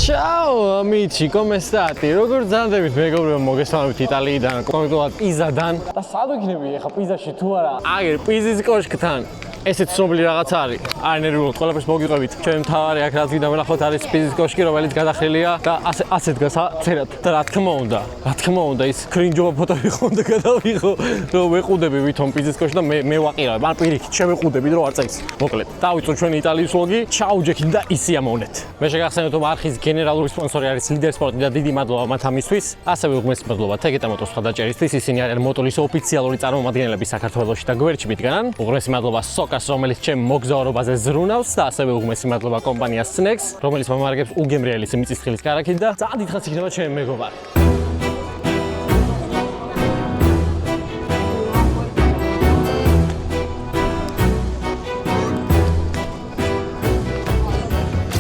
Ciao amici, come state? როგორ ძანდებით მეგობრებო, მოგესალმებით იტალიიდან, კონკრეტულად პიზადან. და სად ვიქნები ახლა პიზაში თუ არა? აგერ პიზის კოშკთან. ესეც ცნობილი რაღაცა არის. არ ნერვიულობთ, ყველაფერს მოგიყვებით. ჩვენ მთავარი აქ რაც ვიდა ვნახოთ არის პიზის კოშკი, რომელიც გადახრილია და ასე დგას წერად. და რა თქმა უნდა, ის კრინჯობა ფოტოები ხონდა გადავიღო, რომ ვეყუდები ვითომ პიზის კოშკი და მე ვაყირავებ. ან პირიქით შევეყუდებით, რომ არ წაიქს. მოკლედ, დავიწყო ჩვენი იტალიის ვლოგი. Ciao ჯექინ და ისი ამოვნეთ. მე შეგახსენებთ, რომ არხის გენერალური სპონსორი არის Leader Sport და დიდი მადლობა მათ ამისთვის. ასევე უღმეს მადლობა Tegeta Motos ხადაჭერისთვის. ისინი არიან მოტოლის ოფიციალური წარმომადგენლები საქართველოში და გვერდში მიდგანან. უღმესი მადლობა Sokas, რომელიც ჩემ მოგზაურობაზე ზრუნავს და ასევე უღმესი მადლობა კომპანია Snacks, რომელიც მომარაგებს უგემრიელი მიწისყილის კარაქით და ძალიან დიდხანს იქნება ჩემი მეგობარი.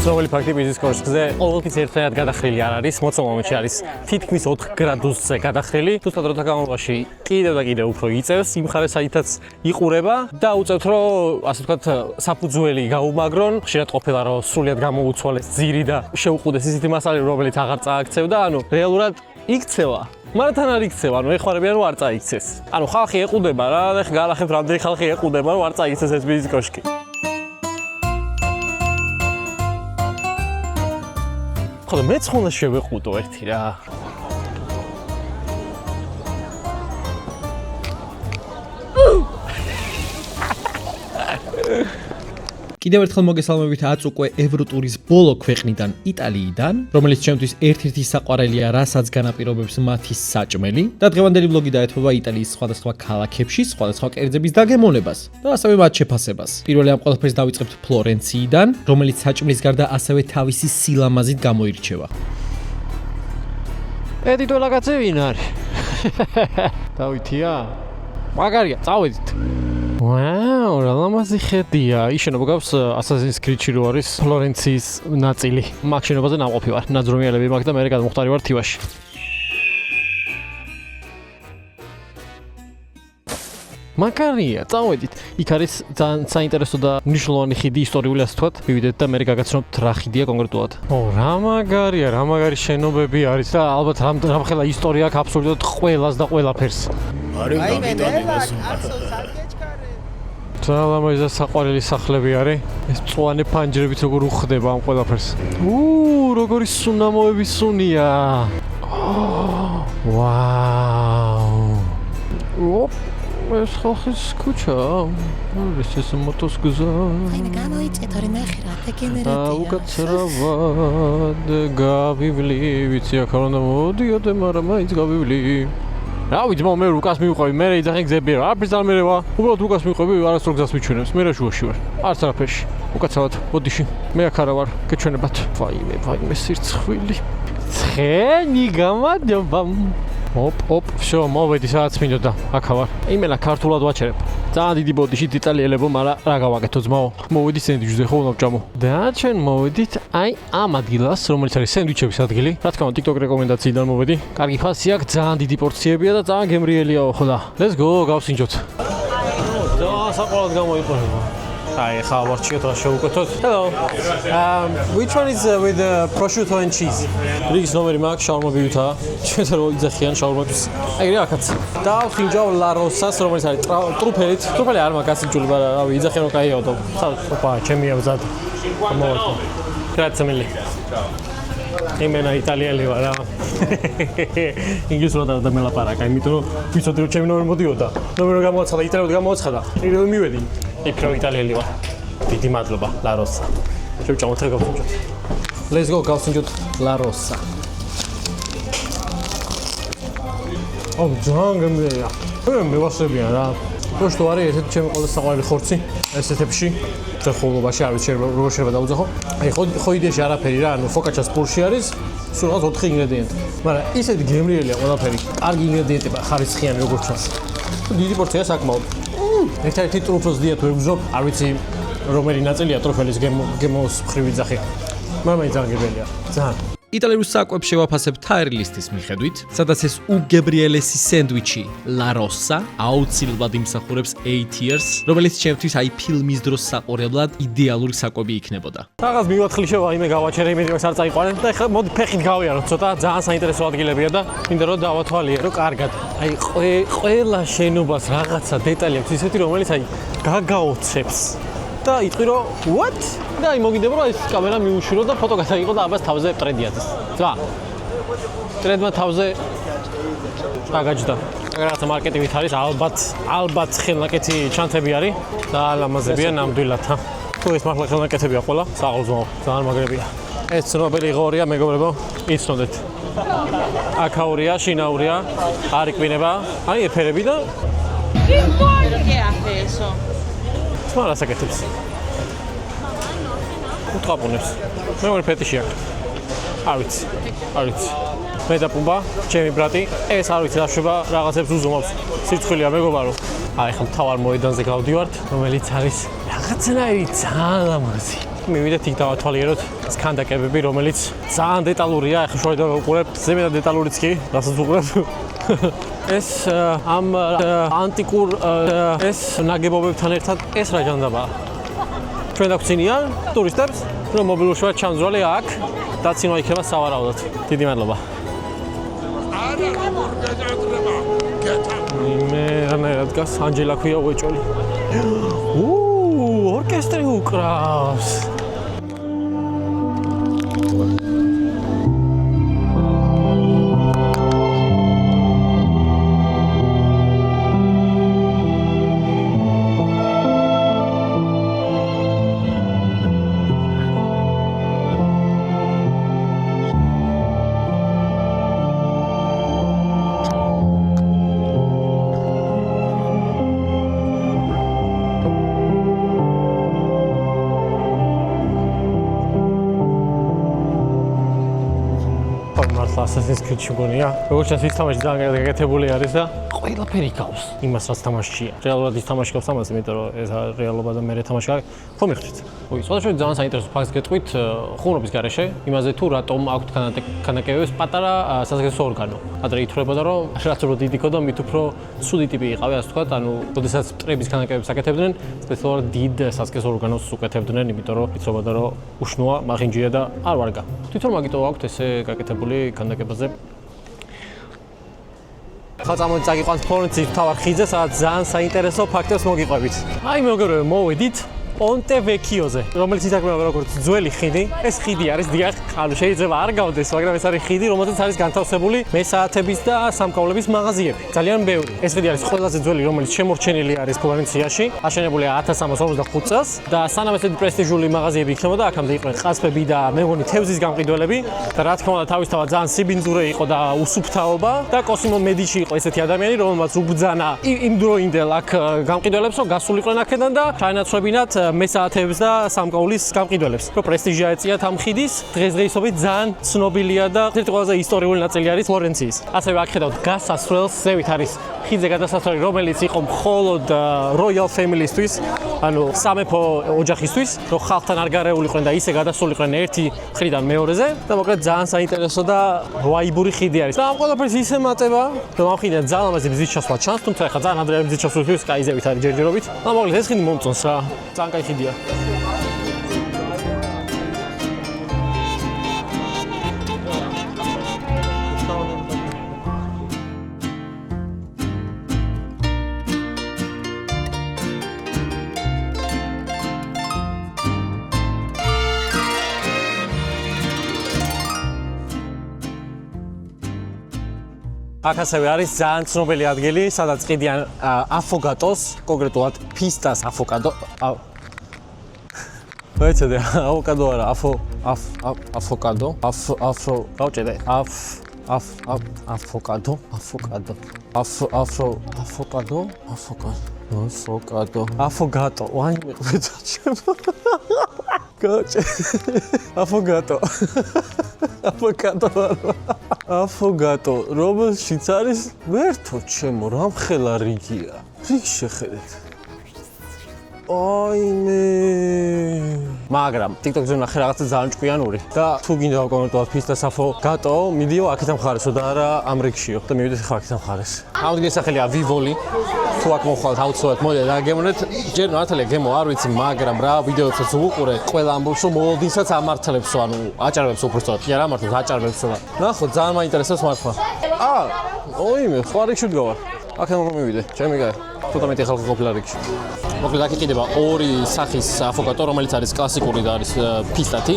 ცნობილი ფაქტი პიზის კოშკზე ყოველთვის ერთად გადახრილი არ არის, მოცულ მომენტში არის თითქმის 4 გრადუსზე გადახრილი. თუმცა დროთა განმავლობაში კიდევ და კიდევ უფრო იწევს, იმ ხარეს საითაც იყურება და უწევთ, რომ ასე ვთქვათ, საფუძველი გაუმაგრონ. ხშირად ყოფილა, რომ სრულიად გამოუცვალეს ძირი და შეუყუდეს ისეთი მასალები, რომელიც აღარ წააქცევდა, ანუ რეალურად იქცევა. მართან არ იქცევა, ანუ ეხმარებიან რომ არ წაიქცეს. ანუ ხალხი ეყუდება რა, ეხლა გაალახებთ რამდენი ხალხი ეყუდება, რომ არ წაიქცეს ეს პიზის კოშკი. ხო, მეც ხონდა შევეყუდო ერთი რა. კიდევ ერთხელ მოგესალმებით აც უკვე ევროტურის ბოლო ქვეყნიდან იტალიიდან, რომელიც ჩემთვის ერთ-ერთი საყვარელია, რასაც განაპირობებს მათი საჭმელი და დღევანდელი ვლოგი დაეთმობა იტალიის სხვადასხვა ქალაქებში, სხვადასხვა კერძების დაგემონებას და ასევე მათ შეფასებას. პირველი ამ ყველაფერს დავიწყებთ ფლორენციიდან, რომელიც საჭმლის გარდა ასევე თავისი სილამაზით გამოირჩევა. ედიტოლა კაცი ვინ არის? დავითია? მაგარია, წავედით. ვაუ, რა ლამაზი ხედია. ის შენობა გავს Assassin's Creed-ში რო არის ფლორენციის ნაწილი. მაგ შენობაზე ნამყოფი ვარ. ნაძრომიელები მაგ და მე გადმოხტარი ვარ თივაში. მაგარია, წავედით. იქ არის ძალიან საინტერესო და მნიშვნელოვანი ხიდი, ისტორიული ასე ვთქვათ. მივიდეთ და მე გაგაცნობთ რა ხიდია კონკრეტულად. რა მაგარია, რა მაგარი შენობები არის და ალბათ რამხელა ისტორია აქვს აბსოლუტურად ყველას და ყველაფერს. არის გამიტანებას ძალამაზა საყვარელი სახლები არის. ეს მწვანე ფანჯრებით როგორ უხდება ამ ყველაფერს. როგორი სუნამოები სუნია. ვაუ. ეს ხალხის ქუჩა. ეს მოტოსგზა. აიმე გამოიწე თორე ნახე რა დეგენერატია. უკაცრავად გავივლი, ვიცი აქ არ უნდა მოდიოდე, მაგრამ მაინც გავივლი. რა ვიცი, მე რუკას მივყვები, მე იძახენ გზები რა, არაფერს არ მერევა. უბრალოდ რუკას მივყვები, არასდროს გზას მიჩვენებს, მე რა შუაში ვარ. არც არაფერში. უკაცრავად, ბოდიში. მე აქ არა ვარ, გეჩვენებათ. ვაიმე, სირცხვილი. ცხენი გამარჯობა. ოპ, всё, მოვედი, სადაც მინდოდა. აქ ვარ. იმელა ქართულად ვაჩერებ. ძალიან დიდი ბოდიში იტალიელებო, მაგრამ რა გავაკეთო ძმაო? მოვედი სენდვიჩზე ხო უნდა ვჭამო. და ჩვენ მოვედით აი ამ ადგილას, რომელიც არის სენდვიჩების ადგილი. რა თქმა უნდა, TikTok რეკომენდაციიდან მოვედი. კარგი ფასი აქვს, ძალიან დიდი პორციებია და ძალიან გემრიელიაო, ხო და. Let's go, გავსინჯოთ. ძალიან საყვარელად გამოიყურება. Hi, how are you? Hello. Which one is with prosciutto and cheese? Rigis номერი მაქვს შაურმა ბიუთა. ჩვენ რო იძახიან შაურმებს. აი რა კაც. დავხინჯავ La Rosa-ს, რომელიც არის ტრუფელით. ტრუფელი არ მაქვს ასიჯული, მაგრამ რავი, იძახიან რომ კაიაო და. ოპა, ჩემია ვზად. მოვაკო. Grazie mille. იმენა იტალიელი ვარ რა. ინგლისურად და მელაპარაკა, იმიტომ რომ ვიცოდი რომ ჩემი ნომერი მოდიოდა. ნომერი გამოაცხადა, იტალიურად გამოაცხადა. პირველ მივედი. იქ რო იტალიელი ვარ. დიდი მადლობა, La Rosa. შევჭამოთ რა გავსინჯოთ. Let's go, გავსინჯოთ La Rosa. ძალიან გემრიელია. მე ვასწრებიან რა. პოშტო არის ერთ-ერთი ჩემი ყველაზე საყვარელი ხორცი ესეთებში. ზახოლობაში არ ვიცი როგორ შეიძლება დაუძახო. აი ხო იდეაში არაფერი რა, ანუ ფოკაჩას პურში არის, სულ რაღაც 4 ინგრედიენტი. მაგრამ ისეთი გემრიელია ყველაფერი. კარგი ინგრედიენტებია, ხარისხიანი როგორც ჩანს. დიდი პორცია საკმაოდ. ერთ-ერთი ტრუფოს დიეტ ვერ ვგზნობ, არ ვიცი რომელი ნაწილია ტრუფელის გემოს მხრივ იძახი. მაგრამ ძალიან გემრიელია. ძალიან იტალიური საკვებს შევაფასებ tier list-ის მიხედვით, სადაც ეს უგებრიელესი სენდვიჩი La Rossa აუცილებლად იმსახურებს A tiers, რომელიც ჩემთვის აი ფილმის დროს საყურებლად იდეალური საკვები იქნებოდა. რაღაც მივათხლი შევა იმე გავაჩერე იმედი მას არ წაიყვანე და ეხლა მოდი ფეხით გავიარო ცოტა ძალიან საინტერესო ადგილებია და მინდა რომ დავათვალიერო კარგად. აი ყველა შენობას რაღაცა დეტალი აქვს ისეთი რომელიც აი გაგაოცებს. და იტყვი რომ what? და აი მოგიდება რომ ეს კამერა მიუშურო და ფოტო გადაიღო და აბას თავზე ტრედიაძეს. ძმა. ტრედმა თავზე დაგაჯდა. რაღაცა მარკეტინგით არის ალბათ ხელნაკეთი ჩანთები არის და ლამაზებია ნამდვილად. თუ ეს მართლა ხელნაკეთებია ყველა, საყოველთაო, ძალიან მაგრებია. ეს ცნობილი ღორია, მეგობრებო, იცნობდეთ. აქაურია, შინაურია, არ იკვინება, აი ეფერები და ¿Qué hace eso? სმა რასაკეთებს? უთყაპუნებს. მე ვარ ფეტიში აქვს. არ ვიცი. მე და პუმბა, ჩემი ბრატი, ეს არ ვიცი დაშვება რაღაცებს უზომავს. სიცხვილეა მეგობარო. აი ხა თავარ მოედანზე გავდივართ, რომელიც არის რაღაცნაირი ძალიან ლამაზი. მივიდეთ იქ დავათვალიეროთ ეს ქანდაკებები, რომელიც ძალიან დეტალურია, ახლა შევიდა ვუყურებ, ზემოდან დეტალურიც კი, რასაც ვუყურებ. ეს ამ ანტიკურ ეს ნაგებობებთან ერთად ეს რა ჟანდაბაა. ჩვენ დაგწინიან ტურისტებს, რომ მობილურში ვარ ჩამძვრალი აქ, დაცინვა იქნება სავარაუდოდ. დიდი მადლობა. მე რანაირად გას ანჯელა ქვია უეჭოლი. ორკესტრი უკრავს. Assassin's Creed შეგონია. როგორც ჩანს ის თამაში ძალიან გაკეთებული არის და ყველაფერი გავს. იმას რაც თამაშია. რეალურად ის თამაში გავს ამას, იმიტომ რომ ეს რეალობა და მე თამაში გაქვს. ხო მიხდით. ой, სხვადასხვა ძალიან საინტერესო ფაქტს გეტყვით ხუმრობის გარეშე, იმაზე თუ რატომ აქვთ ქანდაკებებს პატარა საზღესო ორგანო. ადრე ითვლებოდა რომ რაც უფრო დიდი ქონდა, მით უფრო ცუდი ტიპი იყავი, ასე ვთქვათ, ანუ როდესაც მტრების ქანდაკებებს აკეთებდნენ, სპეციალურად დიდ საზღესო ორგანოს უკეთებდნენ, იმიტომ რომ ითვლებოდა რომ უშნოა, მაღინჯია და არ ვარგა. თვითონ მაგიტო აქვთ ესე გაკეთებული ქანდაკებაზე. ხა წამოწაგიყვანთ ფლორენციის მთავარ ხიდზე, სადაც ძალიან საინტერესო ფაქტებს მოგიყვებით. აი მეგობრებო, მოვედით Ponte Vecchioზე, რომელიც ითარგმნება როგორც ძველი ხიდი. ეს ხიდი არის დიახ, ანუ შეიძლება არ გავდეს, მაგრამ ეს არის ხიდი, რომელზეც არის განთავსებული მესაათების და სამკაულების მაღაზიები. ძალიან ბევრი. ეს ხიდი არის ყველაზე ძველი, რომელიც შემორჩენილი არის ფლორენციაში. აშენებულია 1345 წელს და სანამ ესეთი პრესტიჟული მაღაზიები იქნებოდა, აქამდე იყვნენ ყაზბები და მე მგონი თევზის გამყიდველები და რა თქმა უნდა, თავისთავად ძალიან სიბინძურე იყო და უსუფთავობა და კოსიმო მედიჩი იყო ესეთი ადამიანი, რომელმაც უბძანა იმდროინდელ აქ გამყიდველებს, რომ გასულიყვნენ აქედან და ჩაენაცვლებინათ მესაათებს და სამკაულის გამყიდველებს. რო პრესტიჟი ეწიათ ამ ხიდის, დღესდღეობით ძალიან ცნობილია და ერთ-ერთი ყველაზე ისტორიული ნაწილი არის ფლორენციის. ასევე აქ ხედავთ გასასვლელს, ზევით არის ხიდზე გადასასვლელი, რომელიც იყო მხოლოდ Royal Family-ისთვის, ანუ სამეფო ოჯახისთვის, რომ ხალხთან არ გარეულიყვნენ და ისე გადასულიყვნენ ერთი მხრიდან მეორეზე და მოკლედ ძალიან საინტერესო და ვაიბური ხიდი არის. და ამ ყველაფერს ისე მატება, რომ ამ ხიდიდან ძალიან ლამაზი მზის ჩასვლა ჩანს, თუმცა ახლა ძალიან ადრე მზის ჩასვლისთვის კაი ზევით არის ჯერჯერობით. და მოკლედ ეს ხიდი მომწონს რა. ძალიან კაი ხიდია. აქ ასევე არის ძალიან ცნობილი ადგილი, სადაც ყიდიან აფოგატოს, კონკრეტულად ფისტას აფოკადო. ვეცადე, ავოკადო არა, აფოკადო, გავჭედე. აფოკადო. აფოგატო. ვაი მეყვეცა ჩემო. გავჭედე. აფოგატო. აფოგატო, რომელშიც არის ვერთო ჩემო, რამხელა რიგია. რიგ შეხედეთ. აიმე. მაგრამ TikTok-ზე ნახე რაღაცა ძალიან ჭკვიანური და თუ გინდა ვაკომენტოთ ფის და საფო გატო, მიდიო აქეთ მხარესო და არა ამ რიგშიო და მივიდეთ ახლა აქეთ მხარეს. ამდგენ სახელია Vivoli. თუ აქ მოხვალთ აუცილებლად მოდით და გემონეთ. ჯერ მართალია გემო არ ვიცი, მაგრამ რა ვიდეოებსაც ვუყურე, ყველა ამბობს რომ მოლოდინსაც ამართლებსო, ანუ აჭარბებს უბრალოდ. კი არა მართლა აჭარბებსო და ნახო ძალიან მაინტერესებს მართლა. ოიმე, სხვა რიგში ვდგავარ. აქეთ რომ მივიდე, ჩემი კაი. ცოტა მეტი ხალხი ყოფილა რიგში. მოკლედ აქ იყიდება ორი სახის აფოკატო, რომელიც არის კლასიკური და არის ფისტათი.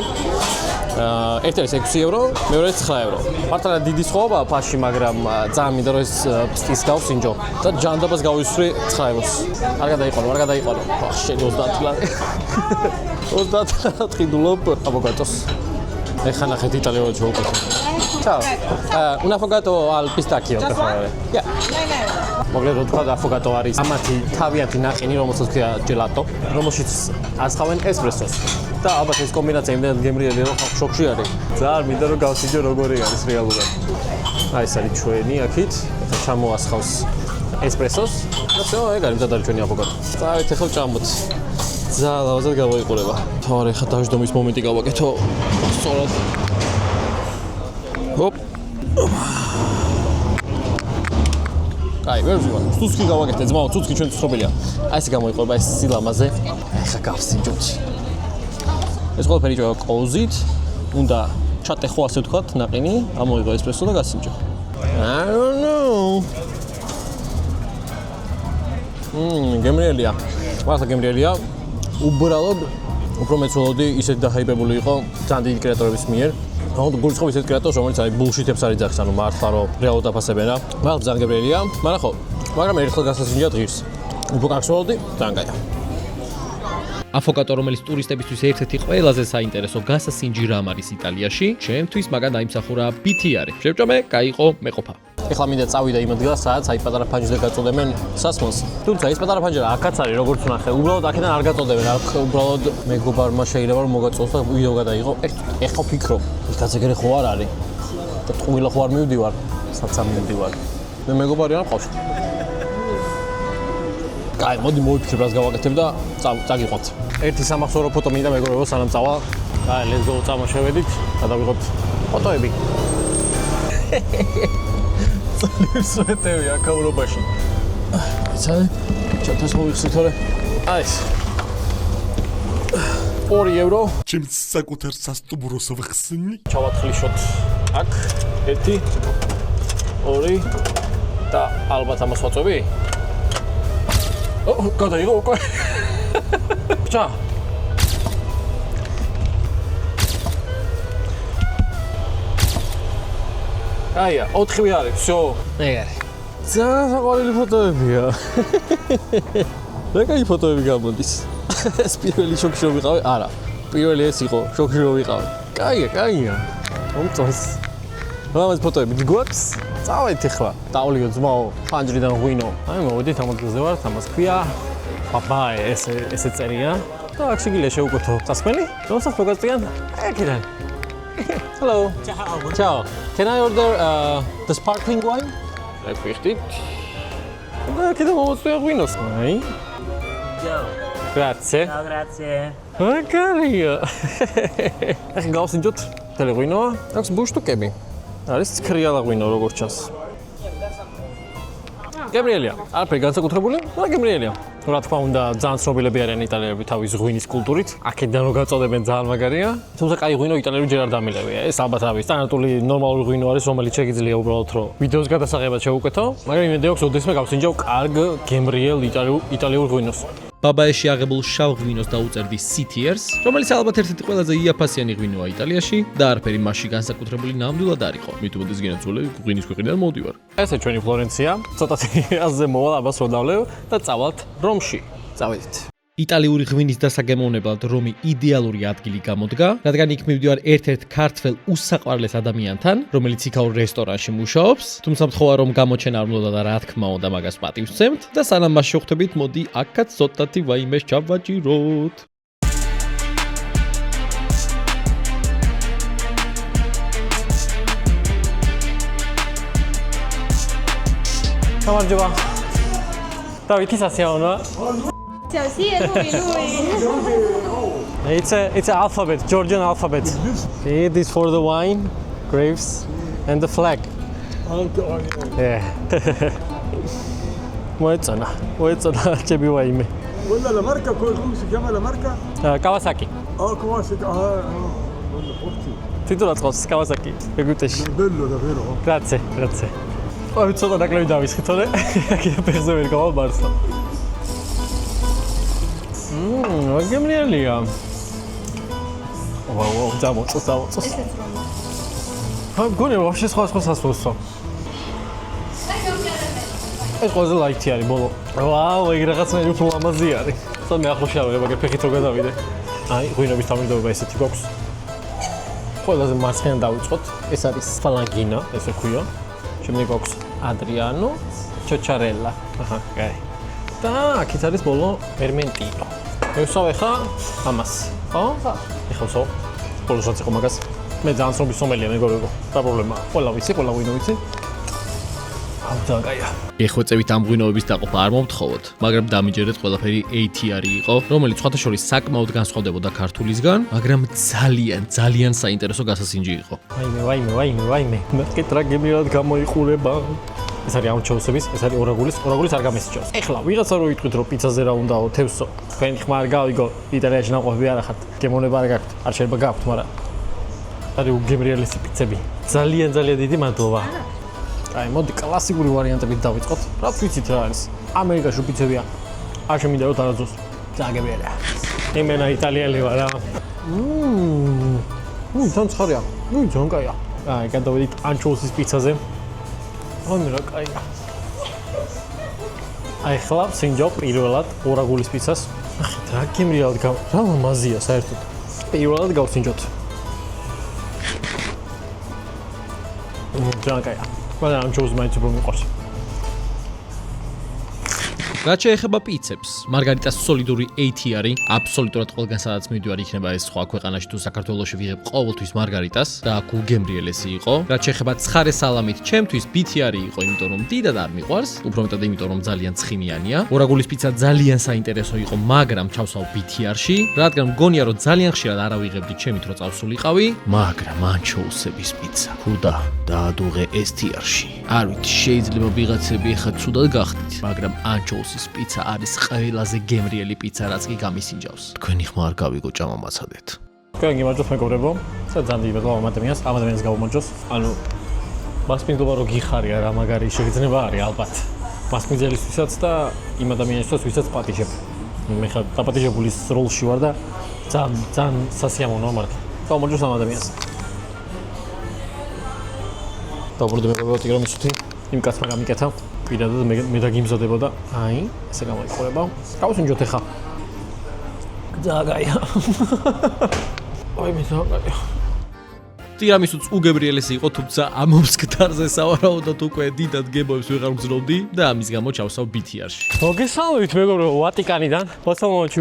ერთი არის 6 евро, მეორე 9 евро. მართლა დიდი სხვაობაა ფასში, მაგრამ ძალიან მინდა რომ ეს ფისტის გავსინჯო და ჯანდაბას გავისვრი 9 евро-ს. არ გადაიყვანო. შენ 30 ლარი. 30 ლარი ყიდულობ აფოკატოს. ეხლა ნახეთ იტალიურად შევუკეთე. Ciao. Un affogato al pistacchio, per favore. Yeah. მოკლედ რო თქვა აფოგატო არის ამათი თავიანთი ნაყინი, რომელსაც ქვია ჯელატო, რომელშიც ასხავენ ესპრესოს. და ალბათ ეს კომბინაცია იმდენად გემრიელი რომ ხალხ შოქში არის. ძალიან მინდა რომ გავსინჯო როგორი არის რეალურად. აი ეს არის ჩვენი აქეთ, ახლა ჩამოასხავს ესპრესოს. და всё, ეგ არის მზად არის ჩვენი აფოგატო. წავით ახლა ჭამოთ. ძალიან ლამაზად გამოიყურება. თორე ხა დაждომის მომენტი გავაკეთო. სწორად. Hop. აი, ვერ ვივა. ცუცკი გავაკეთე, ძმაო, ცუცკი ჩვენი ცნობილია. აი ესე გამოიყურება ეს სილამაზე. ეხლა გავსინჯოთ. ეს ყველაფერი ჯობა კოუზით. უნდა ჩატეხო ასე ვთქვათ, ნაყინი, ამოიღო ესპრესო და გასინჯო. I don't know. გემრიელია. მართლა გემრიელია. უბრალოდ უფრო მეცოლოდი ისეთი დაჰაიპებული იყო ძალიან დიდი კრეატორების მიერ. გულისხმობ ისეთ კრეატორს, რომელიც აი ბულშიტებს არის ძახს, ანუ მართლა რომ რეალურად აფასებენ რა. მაგრამ ძალიან გემრიელია. მაგრამ ერთხელ გასასინჯა დღის. უფრო კარგსოლოდი, ძალიან კაია. აფოკატო, რომელიც ტურისტებისთვის ერთ-ერთი ყველაზე საინტერესო გასასინჯი რამ არის იტალიაში, ჩემთვის მაგან დაიმსახურა BTR. შევჭამე, კაიყო, მეყოფა. ეხლა მინდა წავიდა იმ ადგილას, სადაც აი პატარა ფანჯრზე გაწოდებენ სასმელს. თუმცა ეს პატარა ფანჯრა აქაც არის, როგორც ვნახე, უბრალოდ აქედან არ გაწოდებენ, აქ უბრალოდ მეგობარმა შეიძლება რომ მოგაწოდოს და ვიდეო გადაიღო. ეხლა ვფიქრობ, იქაც ეგრე ხო არ არის? და ტყუილა ხო არ მივდივარ, საცა მივდივარ. მე მეგობარი არ მყავს. კაი, მოდი მოვიფიქრებ რას გავაკეთებ და წაგიყვანთ. ერთი სამახსოვრო ფოტო მინდა მეგობრებო სანამ წავალ. კაი, let's go წამოშევედით და დავიღოთ ფოტოები. სვეტები აქაურობაში. იცი? ჩათოს მოვიხსნით თორე. აი ეს. 2 евро. ჩემს საკუთარ სასტუმროს ვხსნი. ჩავათხრიშოთ აქ 1 2 და ალბათ ამას ვაწვევი. გადაიღო უკვე. ჩა. აია, 4 არის, всё. ეგ არის. ძალიან საყვარელი ფოტოებია. რა კაი ფოტოები გამოდის. ეს პირველი შოქში რომ ვიყავი? არა. პირველი ეს იყო, შოქში რომ ვიყავი. კაია. მომწონს. რამაც ფოტოები გვაქვს? წავედით ახლა. დავლიო ძმაო, ფანჯრიდან ღვინო. აი მოვიდით ამ ადგილზე ვართ, ამას ქვია პაპაი, ესე წერია. და აქ შეგიძლია შევუკეთო წასმენი. რომელსაც მოგაწვიან აქედან. Hello. Ciao. Can I order the sparkling wine? Perfetto. Che devo fare qui? Ciao. Grazie. Ciao, grazie. Ma carino. Ეხ გავსინჯოთ ტელეღვინო. აქვს ბუშტუკები. არის ცქრიალა ღვინო როგორც ჩანს. გემრიელია. არაფერი განსაკუთრებული, მაგრამ გემრიელია. რა თქმა უნდა, ძალიან ცნობილები არიან იტალიელები თავის ღვინის კულტურით. აქედან რო გაწოდებენ ძალიან მაგარია. თუმცა კაი ღვინო იტალიელი ჯერ არ დამილევია. ეს ალბათ არის სტანდარტული ნორმალური ღვინო არის, რომელიც შეიძლება უბრალოდ რომ ვიდეოს გადასაღებად შევუკეთო, მაგრამ იმედი აქვს, ოდესმე გავსინჯავ კარგ გემრიელ იტალიურ ღვინოს. ბაბაეში აღებულ შავ ღვინოს დაუწერდი CTR-ს, რომელიც ალბათ ერთ-ერთი ყველაზე იაფასიანი ღვინოა იტალიაში და არაფერი მასში განსაკუთრებული ნამდვილად არ იყო. მით უმეტეს გენაცვლე ღვინის ქვეყნიდან მოვდივარ. ესე ჩვენი ფლორენცია, ცოტათი აზზე მოვალ აბას რო დავლევ და წავალთ რომში. წავედით. იტალიური ღვინის დასაგემოვნებლად რომი იდეალური ადგილი გამოდგა, რადგან იქ მივდივარ ერთ-ერთ ქართველ უსაყვარლეს ადამიანთან, რომელიც იქაურ რესტორანში მუშაობს, თუმცა მთხოვა რომ გამოჩენა არ უნდა და რა თქმა უნდა მაგას პატივს ვცემთ და სანამ მას შევხვდებით, მოდი აქაც ცოტათი ვაიმეს ჩავაჭიროთ. გამარჯობა. დავითი სასიაუნა. It's an alphabet, Georgian alphabet. It is for the wine, grapes, and the flag. Yeah. Moetzana, chebi waime. Quella la marca, come si chiama la marca? Kawasaki. Oh, Kawasaki. Titolats qos Kawasaki. Egutеში. Bello davvero. Grazie. Ой, ცოტა ნაკლები დავისხი თორე. კიდე ფეხზე ვერ გავამარცხა. აგემრიელია. ვაუ, წამოწოს. გონი ვაფშე სხვა სასწაულსო. ეს ყველაზე ლაიქი არის ბოლო. ვაუ, ეგ რაღაცნაირი უფრო ლამაზი არის. სულ მე ახლო შევარ, მაგერ ფეხით რო გადავიდე. აი, ღვინობის თავმჯდომობა ესეთი გვაქვს. ყველაზე მარცხენა დავიწყოთ. ეს არის ფალანგინა, ესე ქვია. შემდეგ გვაქვს ადრიანო, ჩოჩარელა. აჰა, კაი. და აქეთ არის ბოლო ფერმენტინო. მივსავ ახლა ამას. ხო? ეხლა ვსავ. ბოლოს რაც იყო მაგას. მე ძალიან ცნობილი სომელია მეგობრებო. რა პრობლემაა? ყველა ვიცი, ყველა ღვინო ვიცი. ძალიან კაია. ეხვეწებით ამ ღვინოების დაყოფა არ მომთხოვოთ, მაგრამ დამიჯერეთ ყველაფერი ATR-ი იყო, რომელიც სხვათა შორის საკმაოდ განსხვავდებოდა ქართულისგან, მაგრამ ძალიან საინტერესო გასასინჯი იყო. ვაიმე. მეთქე ტრაგედიად გამოიყურება. ეს არის ამჩოუსების, ეს არის ორაგულის არ გამესიჯავს. ეხლა ვიღაცა რო იტყვით რომ პიცაზე რა უნდაო, თევსო. თქვენ ხმა არ გავიგო, იტალიაში ნაყოფები არ ახართ, გემონება არ გაქვთ, არ შეიძლება გაქვთ, მაგრამ არის უგემრიელესი პიცები. ძალიან დიდი მადლობა. აი, მოდი კლასიკური ვარიანტებით დავიწყოთ. რაც ვიცით რა არის. ამერიკაში პიცებია. არ შემინდა რომ დარაძოს. ძაგებია. იმენა იტალიელი ვარ რა. თან ცხარია. ძალიან კაია. აი, გადავიდით ანჩოუსის პიცაზე. ой, რა კაია. აი, ხლა სინჯობ პირველად ორაგულის პიცას. ახეთ რა გემრიელად რა ლამაზია საერთოდ. პირველად გავსინჯოთ. ძალიან კაია. მაგრამ ანჩოუს მაინც უფრო მიყვარს. რაც შეეხება პიცებს, მარგარიტას სოლიდური ATR-ი აბსოლუტურად ყველგან სადაც მივდივარ იქნება ეს სხვა ქვეყანაში თუ საქართველოში ვიღებ ყოველთვის მარგარიტას და აქ უგემრიელესი იყო. რაც შეეხება ცხარე სალამით, ჩემთვის BTR-ი იყო, იმიტომ რომ დიდად არ მიყვარს, უფრო მეტად იმიტომ რომ ძალიან ცხიმიანია. ორაგულის პიცა ძალიან საინტერესო იყო, მაგრამ ჩავსავ BTR-ში, რადგან მგონია რომ ძალიან ხშირად არ ავიღებდი ჩემით რო წავსულიყავი, მაგრამ ანჩოუსების პიცა. ხუდა დაადუღე STR-ში. არ ვიცი, შეიძლება ვიღაცები ახლა ცუდად გახდით, მაგრამ ანჩოუსის პიცა არის ყველაზე გემრიელი პიცა, რაც კი გამისინჯავს. თქვენი ხმა არ გავიგო ჭამამაცადეთ. თქვენ გიმარჯვოთ მეგობრებო. ძალიან დიდი მადლობა ამ ადამიანს გავუმარჯოს. ანუ მასპინძლობა რო გიხარია რა მაგარი შეგრძნება არის ალბათ. მასპინძელისთვისაც და იმ ადამიანისთვისაც, ვისაც პატიჟებ. მე ხა დაპატიჟებულის როლში ვარ და ძალიან სასიამოვნოა მართლა. გავუმარჯოს ამ ადამიანს. დაუბრუნდი მეგობრებო, ტირამისუთი იმ კაცმა გამიკეთა. პირადად მე დაგიმზადებოდა. აი, ესე გამოიყურება. გავსინჯოთ ახლა. ძაგაია. აი მე ძაგაია. ტირამისუც უგემრიელესი იყო, თუმცა ამ ომსკდარზე სავარაუდოდ უკვე დიდად გებოებს ვეღარ მგზნობდი და ამის გამო ჩავსავ BTR-ში. მოგესალმებით მეგობრებო, ვატიკანიდან. მოსამონში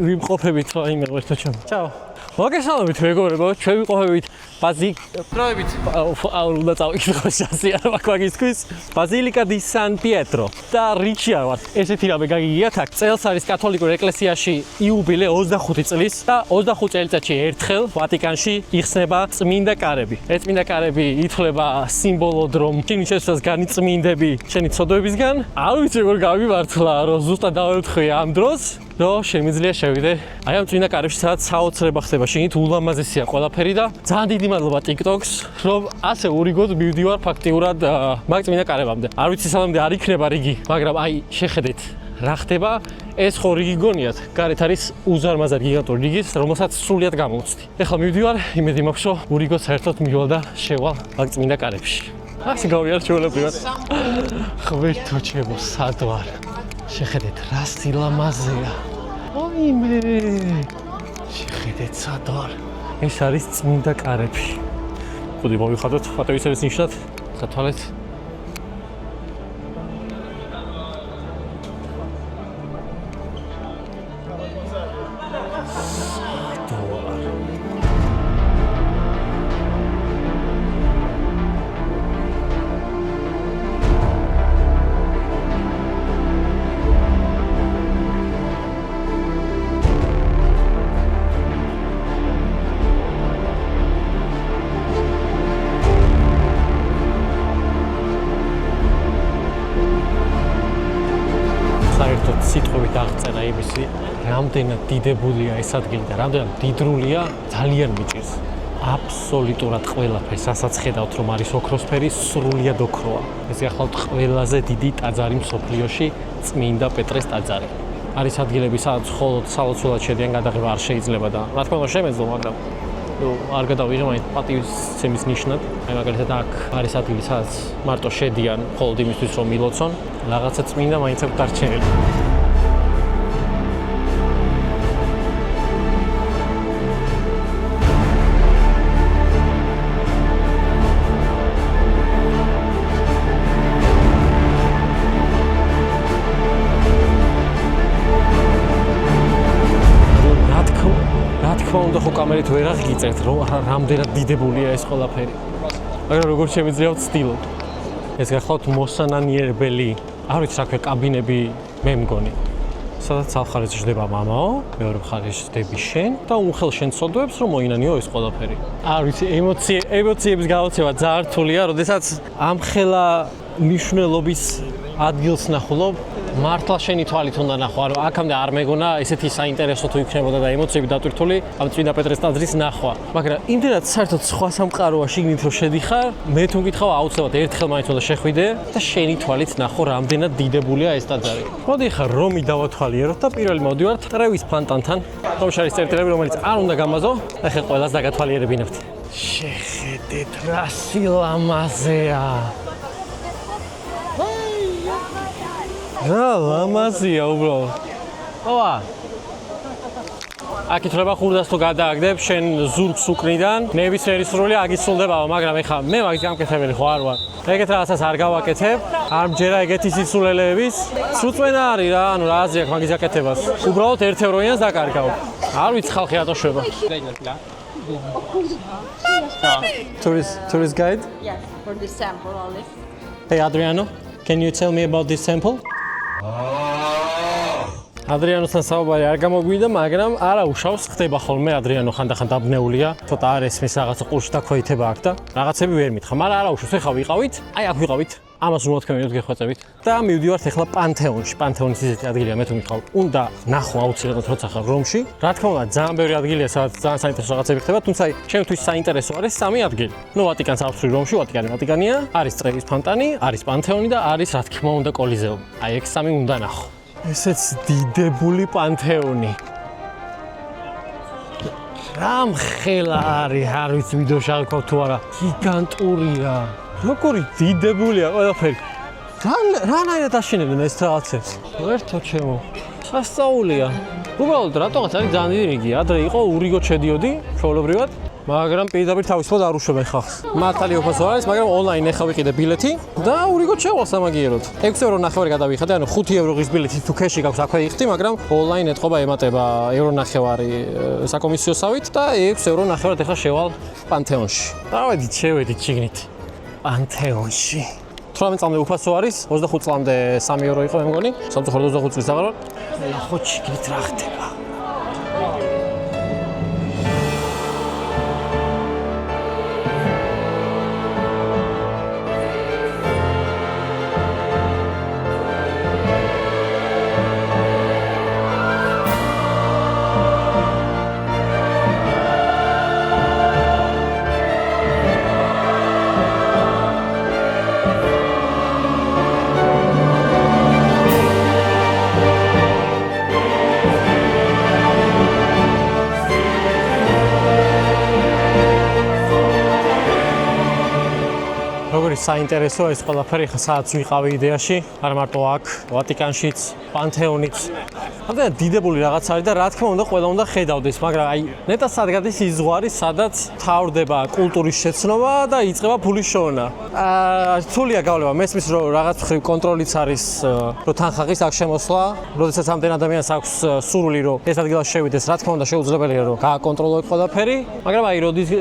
ვიმყოფებით რა იმ ერთად ჩემ. ჩაო. მოგესალმებით მეგობრებო, ჩვენ ვიყოფებით უნდა წავიკითხო შასია მაგვაგისთვის ბაზილიკა დი სან პიეტრო და რიჩია ვარ. ესეთი რამე გაგიგიათ აქ. წელს არის კათოლიკურ ეკლესიაში იუბილე 25 წლის და 25 წელიწადში ერთხელ ვატიკანში იხსნება წმინდა კარები. ეს წმინდა კარები ითვლება სიმბოლოდ რომ შენი შესვლას განიწმინდები შენი ცოდვებისგან. არ ვიცი როგორ გავიმართლა რომ ზუსტად დავეთხე ამ დროს. რომ შემიძლია შევიდე აი ამ წმინდა კარებში სადაც საოცრება ხდება შენით ულამაზესია ყველაფერი და ძალიან დიდი მადლობა TikTok-ს რომ ასე ურიგოდ მივდივარ ფაქტიურად მაგ წმინდა კარებამდე. არ ვიცი სანამდე არ იქნება რიგი, მაგრამ აი შეხედეთ რა ხდება. ეს ხო რიგი გონიათ, გარეთ არის უზარმაზარი გიგანტური რიგი, რომელსაც სრულიად გამოვცდი. ეხლა მივდივარ, იმედი მაქვს რომ ურიგოდ საერთოდ მივალ და შევალ მაგ წმინდა კარებში. ასე გავიარ ჩვეულებრივად. ხვერტო ჩემო სად ვარ? შეხედეთ რა სილამაზეა. ოიმე. შეხედეთ სად ვარ. ეს არის წმინდა კარები. ხოდი მოვიხადოთ ფოტოისების ნიშნად, სათვალეთ. და იმისი რამდენად დიდებულია ეს ადგილი და რამდენად დიდრულია ძალიან მიჭირს. აბსოლუტურად ყველაფერს, რასაც ხედავთ, რომ არის ოქროსფერი, სრულიად ოქროა. ეს გახლავთ ყველაზე დიდი ტაძარი მსოფლიოში, წმინდა პეტრეს ტაძარი. არის ადგილები, სადაც მხოლოდ სალოცველად შედიან, გადაღება არ შეიძლება და რა თქმა უნდა შემეძლო, მაგრამ არ გადავიღე მაინც პატივისცემის ნიშნად. აი მაგალითად აქ არის ადგილი, სადაც მარტო შედიან მხოლოდ იმისთვის, რომ მილოცონ, რაღაცა წმინდა მაინც აქვს დარჩენილი. უნდა ხო კამერით ვერ აღგიწევთ, რომ რამდენად დიდებულია ეს ყველაფერი. მაგრამ როგორ შემიძლია ვცდილოთ? ეს გახლავთ მოსანანიერებელი, არ ვიცი რა ქვია, კაბინები მე მგონი. სადაც ახალხარეს ჯდება მამაო, მეორე მხარეს ჯდები შენ და უმხელ შენ ცოდვებს, რომ მოინანიო ეს ყველაფერი. არ ვიცი, ემოციების გაოცება ძალიან რთულია, როდესაც ამხელა მნიშვნელობის ადგილს ნახულობ, მართლა შენი თვალით უნდა ნახო, რომ აქამდე არ მეგონა ესეთი საინტერესო თუ იქნებოდა და ემოციები დატვირთული ამ წმინდა პეტრეს ტაძრის ნახვა. მაგრამ იმდენად საერთოდ სხვა სამყაროა შიგნით რომ შედიხარ, მე თუ მკითხავ აუცილებლად ერთხელ მაინც უნდა შეხვიდე და შენი თვალით ნახო რამდენად დიდებულია ეს ტაძარი. მოდი ხარ რომი დავათვალიეროთ და პირველი მოვდივართ ტრევის ფონტანთან. თუმცა არის წერტილები, რომელიც არ უნდა გამაზო, ახლა ყველას დაგათვალიერებინებთ. შეხედეთ რა სილამაზეა. რა ლამაზია უბრალოდ. ოა. აქ ითვლება ხურდას თუ გადააგდებ შენ ზურგს უკნიდან, ნებისმიერი სრული აგისრულდებაო, მაგრამ ეხლა მე მაგის გამკეთებელი ხო არ ვარ. ეგეთ რაღაცას არ გავაკეთებ, არ მჯერა ეგეთი სისულელეების. სრულწმენა არის რა, ანუ რა აზრი აქვს მაგის გაკეთებას. უბრალოდ 1 ევროიანს დაკარგავ. არ ვიცი ხალხი რატო შვება. Tourist guide? Yes, for this sample only. Hey Adriano, can you tell me about this sample? Adriano-თან საუბარი არ გამოგვიდა, მაგრამ არა უშავს ხდება ხოლმე Adriano ხანდახან დაბნეულია, ცოტა არ ესმის რაღაცა ყურში დაქვეითება აქ და რაღაცები ვერ მითხრა, მაგრამ არა უშავს, ეხლა ვიყავით, აი აქ ვიყავით, ამას რომ თქვენ მინუტს გეხვეწებით და მივდივართ ეხლა პანთეონში. პანთეონის ისეთი ადგილია, მე თუ მითხავ, უნდა ნახო აუცილებლად როცა ხარ რომში. რა თქმა უნდა, ძალიან ბევრი ადგილია, სადაც ძალიან საინტერესო რაღაცები ხდება, თუმცა ჩემთვის საინტერესო არის 3 ადგილი. ნუ ვატიკანს აქვს რომში, ვატიკანია, არის ტრევის ფონტანი, არის პანთეონი და არის რა თქმა უნდა კოლიზეუმი. აი ეგ 3 უნდა ნახო. ესეც დიდებული პანთეონი. რამხელა არის, არ ვიცი ვიდეოში აღქვათ თუ არა, გიგანტურია. როგორი დიდებულია ყველაფერი. რანაირად აშენებდნენ ეს რაღაცებს? ვერთო ჩემო. სასწაულია. უბრალოდ რატოღაც არის ძალიან დიდი რიგი. ადრე იყო ურიგოდ შედიოდი, ჩვეულებრივად. მაგრამ პირდაპირ თავისუფლად არ უშვებენ ხალხს. მართალი უფასო არის, მაგრამ ონლაინ ეხა ვიყიდე ბილეთი და ურიგოდ შევალ სამაგიეროდ. 6 ევრო ნახევარი გადავიხადე, ანუ 5 ევროს ბილეთი თუ ქეში გაქვს აქვე იხდი, მაგრამ ონლაინ ეთყობა ემატება ევრო ნახევარი საკომისიოსავით და 6 ევრო ნახევარად ეხა შევალ პანთეონში. დავედით, შევედით შიგნით. პანთეონში. 18 წლამდე უფასო არის, 25 წლამდე 3 ევრო იყო მე მგონი, სამწუხაროდ 25 წლის აღარ ვარ. ნახოთ შიგნით რა ხდება. საინტერესო ეს ყველაფერი, ხა სადაც ვიყავი იდეაში, არ მარტო აქ, ვატიკანშიც, პანთეონიც. ამდენად დიდებული რაღაც არის და რა თქმა უნდა ყველა უნდა ხედავდეს, მაგრამ აი ნეტას სადგადის ის ზღვარი, სადაც თავდება კულტურის შეცნობა და იწყება ფულის შოვნა. რთულია გავლება, მესმის რომ რაღაც მხრივ კონტროლიც არის, რომ თანხაღის აქ შემოსვლა, როდესაც ამდენ ადამიანს აქვს სურვილი, რომ ეს ადგილას შევიდეს, რა თქმა უნდა შეუძლებელია რომ გააკონტროლო ყველაფერი, მაგრამ აი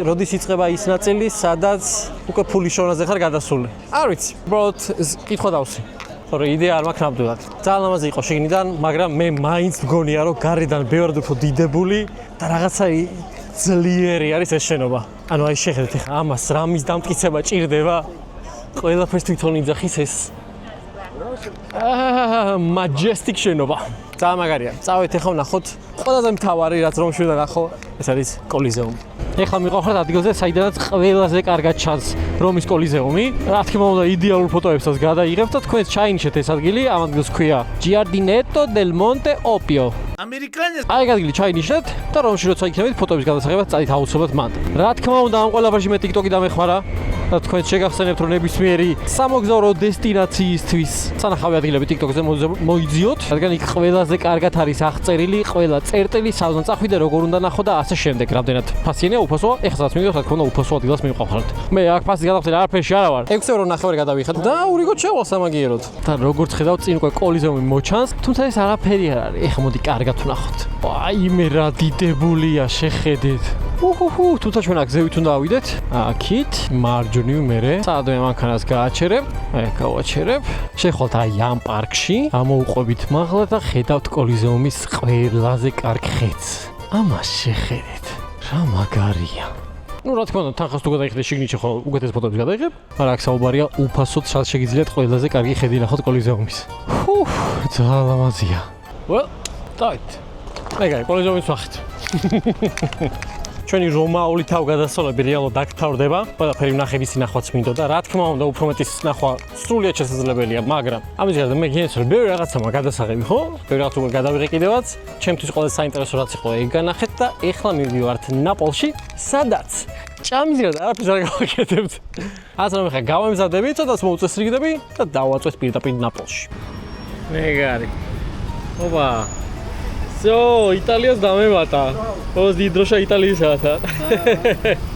როდის იწყება ის ნაწილი, სადაც უკვე ფულის შოვნაზე ხარ გადასული. არ ვიცი, უბრალოდ კითხვა დავსვი. თორე იდეა არ მაქვს ნამდვილად. ძალიან ლამაზი იყო შიგნიდან, მაგრამ მე მაინც მგონია რომ გარედან ბევრად უფრო დიდებული და რაღაცა ძლიერი არის ეს შენობა. ანუ აი შეხედეთ ახლა ამას რამის დამტკიცება ჭირდება. ყველაფერს თვითონ იძახის ეს Majestic შენობა. ძალიან მაგარია. წავედით ახლა ვნახოთ ყველაზე მთავარი რაც რომში უნდა ნახო, ეს არის კოლიზეუმი. ეხლა მივყავთ ადგილზე, საიდანაც ყველაზე კარგად ჩანს რომის კოლიზეუმი. რა თქმა უნდა, იდეალურ ფოტოებსაც გადაიღებთ და თქვენს ჩაინიშეთ ეს ადგილი, ამ ადგილს ქვია Giardinetto del Monte Opio. ამერიკანეს. აი ადგილი ჩაინიშეთ და რომში როცა იქნებით ფოტოების გადასაღებად წადით აუცილებლად მანდ. რა თქმა უნდა, ამ ყველაფერში მე TikTok-ი დამეხმარა. და თქვენ შეგახსენებთ რომ ნებისმიერი სამოგზაურო დესტინაციისთვის სანახავი ადგილები TikTok-ზე მოიძიოთ, რადგან იქ ყველაზე კარგად არის აღწერილი ყველა წერტილი, საუნდ წახვიდე, როგორ უნდა ნახო და ასე შემდეგ. რამდენად ფასიანია, უფასოა, ეხლაც მივიდეთ, რა თქმა უნდა, უფასო ადგილას მივყავთ. მე აქ ფასის გადახდე არაფერში არა ვარ. 6 ევრო ნახევარი გადავიხეთ და ურიგოთ შევალ სამაგიეროდ. და როგორც ხედავ, წინ უკვე კოლიზეუმი მოჩანს, თუმცა ეს არაფერი არ არის. ეხლა მოდი კარგად ვნახოთ. აი მე რა დიდებულია, შეხედეთ. თუმცა ჩვენ აქ ზევით უნდა ავიდეთ. აქით მარჯვნივ მერე სადმე მანქანას გააჩერებ. გავაჩერებ. შეხვალთ აი ამ პარკში, ამოუყვებით მაღლა და ხედავთ კოლიზეუმის ყველაზე კარგ ხედს. ამას შეხედეთ. რა მაგარია. Ну, რა თქმა უნდა, თანხას თუ გადაიხდე შიგნით ხო უკეთეს ფოტოებს გადაიღებ, მაგრამ აქ საუბარია უფასოდ სად შეგიძლიათ ყველაზე კარგი ხედი ნახოთ კოლიზეუმის. ძალიან ლამაზია. Well, right. ეგაი, კოლიზეუმის ვახეთ. ჩვენი რომაული თავგადასავლები რეალურად აქ თავდება. ყველაფერი ვნახები სინახვაც მინდოდა. რა თქმა უნდა, უფრო მეტის ნახვა სრულიად შესაძლებელია, მაგრამ ამის გარდა მე გინდს რომ ბევრი რაღაცა მაგადასაღები, ხო? ბევრი რაღაც უკვე გადავიღე კიდევაც. ჩემთვის ყველაზე საინტერესო რაც იყო ეგ განახეთ და ეხლა მივდივართ ნაპოლში, სადაც ჭამის გარდა არაფერს არ გავაკეთებთ. ასე რომ ეხლა გავემზადები, ცოტას მოუწესრიგდები და დავაწვეთ პირდაპირ ნაპოლში. მეგარი. ოპა. Всё, Италия дамემატა. Ოს დიდროშა იტალიისათა.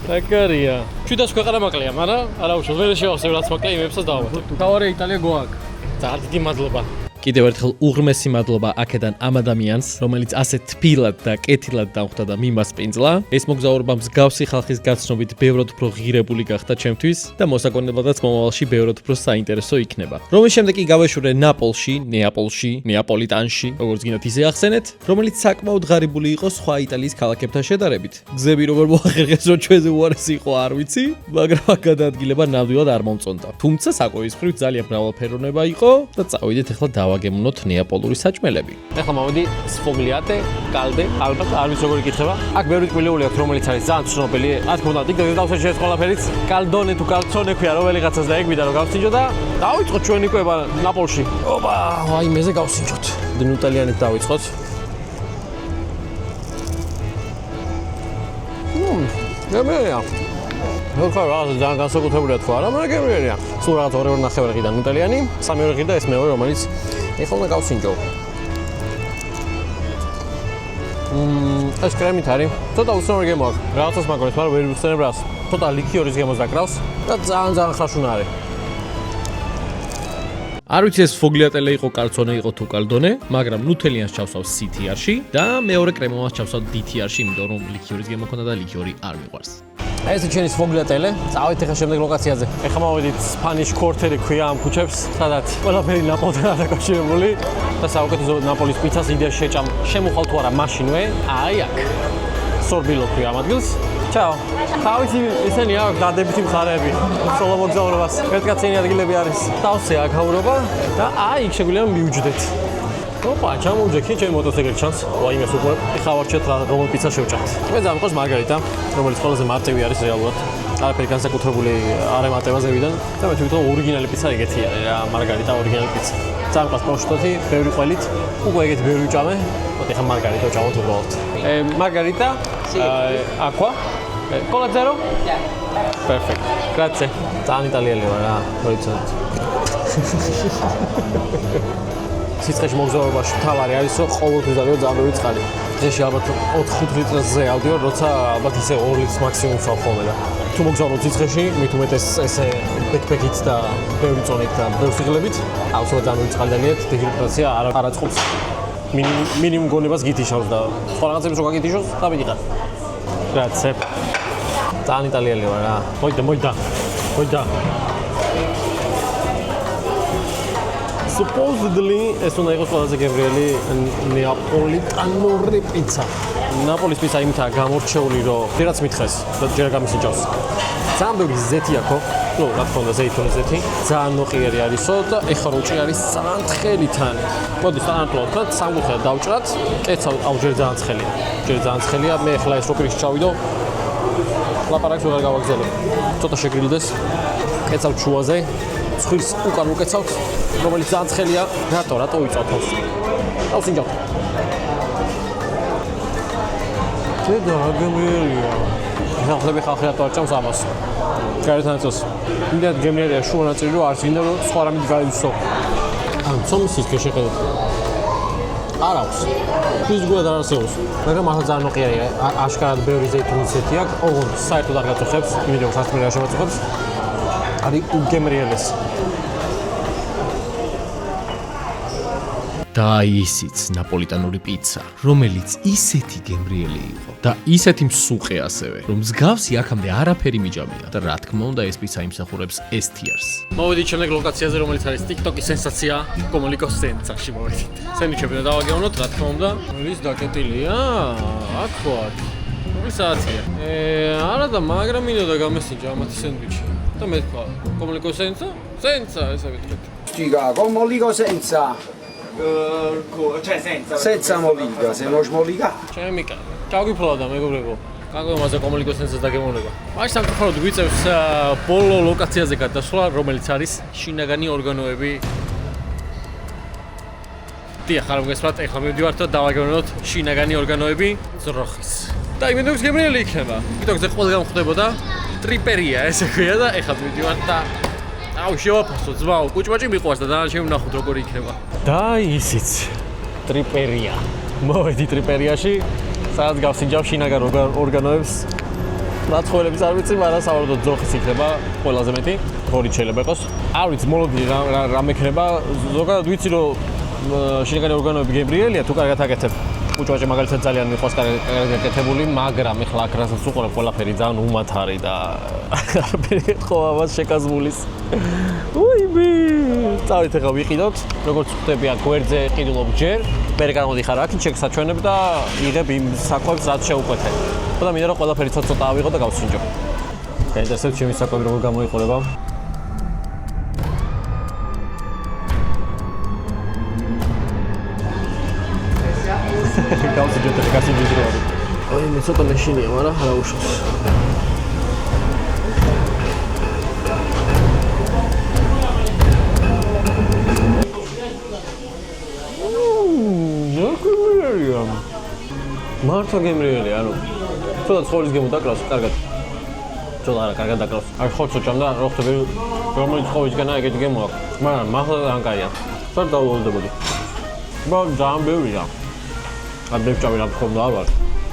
მაგარია. ჩვიდაც ქვეყანა მაკლია, მაგრამ არა უშო, ვერ შევახსენ რაც მაკლია იმებსაც დავამატებ. თავარი იტალია გოაკ. ძალიან დიდი მადლობა. კიდევ ერთხელ უღრმესი მადლობა აქედან ამ ადამიანს, რომელიც ასე თბილად და კეთილად დავხვდა და მიმასპინძლა. ეს მოგზაურობა მსგავსი ხალხის გაცნობით ბევრად უფრო ღირებული გახდა ჩემთვის და მოსაგონებლადაც მომავალში ბევრად უფრო საინტერესო იქნება. რომის შემდეგ კი გავეშურე ნაპოლში, ნეაპოლიტანში, როგორც გინდათ ისე ახსენეთ, რომელიც საკმაოდ ღარიბული იყო სხვა იტალიის ქალაქებთან შედარებით. გზები როგორ მოახერხეს, რომ ჩვენზე უარესი იყო, არ ვიცი, მაგრამ აქ გადაადგილება ნამდვილად არ მომწონდა. თუმცა საკოის მხრივ ძალიან მრავალფეროვნება იყო და წავიდეთ ახლა გავაგემვნოთ ნეაპოლური საჭმელები. ეხლა მოვედი Sfogliate, Calde, ალბათ არ ვიცი როგორ იკითხება. აქ ბევრი ტკბილეული აქვს, რომელიც არის ძალიან ცნობილი. რა თქმა უნდა, TikTok-ზე დავსერჩე ეს ყველაფერიც. Caldone თუ Calzone ქვია, რომელიღაცას და ეგ ვიდა რომ გავსინჯო და დავიწყოთ ჩვენი კვება ნაპოლში. ოპა, აი მეზე გავსინჯოთ. ნუტალიანით დავიწყოთ. გემრიელია. ხო, რაღაც ძალიან განსაკუთრებულია თქვა რა, მაგრამ გემრიელია. სულ რაღაც 2 ნახევარი ყიდა ნუტალიანი, 3 ყიდა ეს მეორე, რომელიც ეხლა უნდა გავსინჯო. ეს კრემით არის. ცოტა უცნაური გემო აქვს. რაღაცას მაგარებს, მაგრამ ვერ ვიხსენებ რას. ცოტა ლიქიორის გემოს დაკრავს და ძალიან ხაშუნა არის. არ ვიცი ეს Sfogliatele იყო, Calzone იყო თუ Caldone, მაგრამ ნუთელიანს ჩავსავ CTR-ში და მეორე კრემომას ჩავსავ DTR-ში, იმიტომ რომ ლიქიორის გემო ქონდა და ლიქიორი არ მიყვარს. ეს ჩვენი Sfogliatele, წავედით ახლა შემდეგ ლოკაციაზე. ეხლა მოვედით Spanish Quarter-ი ქვია ამ ქუჩებს, სადაც ყველაფერი ნაპოლთან დაკავშირებული და საუკეთესო ნაპოლის პიცას იდეაში შეჭამ. შემოხვალ თუ არა მაშინვე, აი აქ. Sorbillo ქვია ამ ადგილს. Ciao. თავისი ისინი აქვს დადებითი მხარეები. სოლო მოგზაურობას. მეთქაცენი ადგილები არის. დავსე აქაურობა და აი იქ შეგვიძლია მივუჯდეთ. ოპა, ჩამოვჯექი ჩემი მოტოციკლის ჩანს. ვაიმეს უკვე ხავარჩეთ რა რომელ პიცა შევჭამთ. მე დამყოს მარგარიტა, რომელიც ყველაზე მარტივი არის რეალურად. არაფერი განსაკუთრებული არ ემატება ზევიდან და მე თვითონ ორიგინალი პიცა ეგეთი არის რა, მარგარიტა ორიგინალი პიცა. დამყოს პროშტოთი, ბევრი ყველით, უკვე ეგეთი ბევრი ვჭამე. მოდი ხა მარგარიტა ვჭამოთ უბრალოდ. მარგარიტა, aqua. Cola zero? Yeah. Perfect. Grazie. ძალიან იტალიელი ვარ რა, მოიცადეთ. სიცხეში მოგზაურობაში თავარი არის რომ ყოველთვის დავიო ძალიან ბევრი წყალი. დღეში ალბათ 4-5 ლიტრზე ავდივარ, როცა ალბათ ისე 2 ლიტრს მაქსიმუმ ვსავ ხოლმე და თუ მოგზაურობ სიცხეში, მით უმეტეს ესე ბექბეკით და ბევრი წონით და ბევრი სიღლებით, აუცილებლად ძალიან ბევრი წყალი დალიეთ, დეჰიდრატაცია არ აწყობს მინიმუმ გონებას გითიშავს და სხვა რაღაცებს რო გაგითიშოს, დავიდიხარ. Grazie. ძალიან იტალიელი ვარ რა. მოიდა. Supposedly ეს უნდა იყოს ყველაზე გემრიელი ნეაპოლიტანური პიცა. ნაპოლის პიცა იმითაა გამორჩეული, რომ ჯერაც მითხეს და ჯერ გამისიჯავს. ძალიან ბევრი ზეთი აქვს, ну, რა თქმა უნდა, ზეითუნის ზეთი. ძალიან მოყიერი არისო და ეხლა როჭი არის ძალიან თხელი თანი. მოდი სტანდარტულად ვთქვათ, სამკუთხედად დავჭრათ. კეცა აუ ჯერ ძალიან ცხელია. ჯერ ძალიან ცხელია. მე ეხლა ეს რო პირიქით ჩავიდო. ლაპარაკს ვეღარ გავაგზავნებ. ცოტა შეგრილდეს. კეცავთ შუაზე. ცხვირს უკან უკეცავთ, რომელიც ძალიან ცხელია. რატო ვიწავთ თავს? თავს ინჯავთ. და გემრიელია. ხალხები რატო არ ჭამს ამას? გარეთან წელს. იმდენად გემრიელია შუა ნაწილი, რომ არც გინდა რომ სხვა რამით გაივსო. ან ცომის ის შეხედოთ. არ აქვს. ფიზიკურად არ არსებობს. მაგრამ ახლა ძალიან მოყიერია. აშკარად ბევრი ზეითუნის ზეთი აქვს. ოღონდ საერთოდ არ გაწუხებს, იმიტომ რომ სასმელი არ შემაწუხებს. არის უგემრიელეს. და ისიც ნაპოლიტანური პიცა, რომელიც ისეთი გემრიელი იყო და ისეთი მსუყე ასევე, რომ მსგავსი აქამდე არაფერი მიჯამია და რა თქმა უნდა ეს პიცა იმსახურებს S-tiers. მოვედით შემდეგ ლოკაციაზე, რომელიც არის TikTok-ის სენსაცია, კომუნიკოს ცენტრში მოვედით. სენდვიჩები და დავაგეოვნოთ, რა თქმა უნდა. ის დაკეტილია, აქ ვარ. რომელი საათია? არა და მაგრამ მინდოდა გამესინჯა ამათი სენდვიჩი. და მე თქვა, კომუნიკოს სენსა, ესე ვიტყვით. Stiga, come senza. Cioè Senza moliga, se non moliga. ჩემი კაცი, გავგიფლავდა მეგობრებო. კანკომაზე კომუნიკოს სენსას დაგემოვნება. მაშინ სამწუხაროდ გვიწევს ბოლო ლოკაციაზე გადასვლა, რომელიც არის შინაგანი ორგანოები. დიახ, არ მოგესმათ, ეხლა მივდივართ და დავაგევნოთ შინაგანი ორგანოები ძროხის. და იმედებს გემრიელი იქნება. TikTok-ზე ყველგან ხდებოდა ტრიპერია, ესე ქვია და ეხლა მივდივართ და აუ შევაფასო ძმაო, კუჭმაჭი მიყვარს და დანარჩენი ვნახოთ როგორი იქნება. და ისიც ტრიპერია. მოვედი ტრიპერიაში, სადაც გავსინჯავ შინაგან ორგანოებს. რაცხოველებს არ ვიცი, მაგრამ სავარაუდოდ ძროხის იქნება ყველაზე მეტი. ორი შეიძლება იყოს. არ ვიცი, მოლოდი რა მექნება. ზოგადად ვიცი რომ შინაგანი ორგანოები გემრიელია, თუ კარგად აკეთებ. კუჭმაჭი მაგალითად ძალიან მიყვარს კარგად აკეთებული, მაგრამ ეხლა აქ რასაც უყურებ ყველაფერი ძალიან უმათარი და არაფერი ხო ამას შეკაზმულის. უიმი! წავით ახლა ვიყიდოთ, როგორც ხვდები აქ გვერდზე ყიდულობ ჯერ, მე გამოდიხარ აქ, ჩეკს აჩვენებ და იღებ იმ საკვებს, რაც შეუკვეთე. და მინდა რომ ყველაფერი ცოტა ავიღო და გავსინჯო. გაინტერესებს ჩემი საკვები როგორ გამოიყურება? გავსინჯოთ და გასინჯეთ რო. აი მე ცოტა მეშინია, მაგრამ არა უშავს. მართლა გემრიელია, ანუ ცოტა ცხოველის გემო დაკრავს, კარგად. ცოტა არა, კარგად დაკრავს. არ ხორცო ჭამდა, რო ხდები რომელიც ცხოველისგანაა ეგეთი გემო აქვს. მაგრამ მართლა ძალიან კაია. სად დაუვალდებოდი. ძალიან ბევრია. არ დევჭავი რა თქმა უნდა არ ვარ.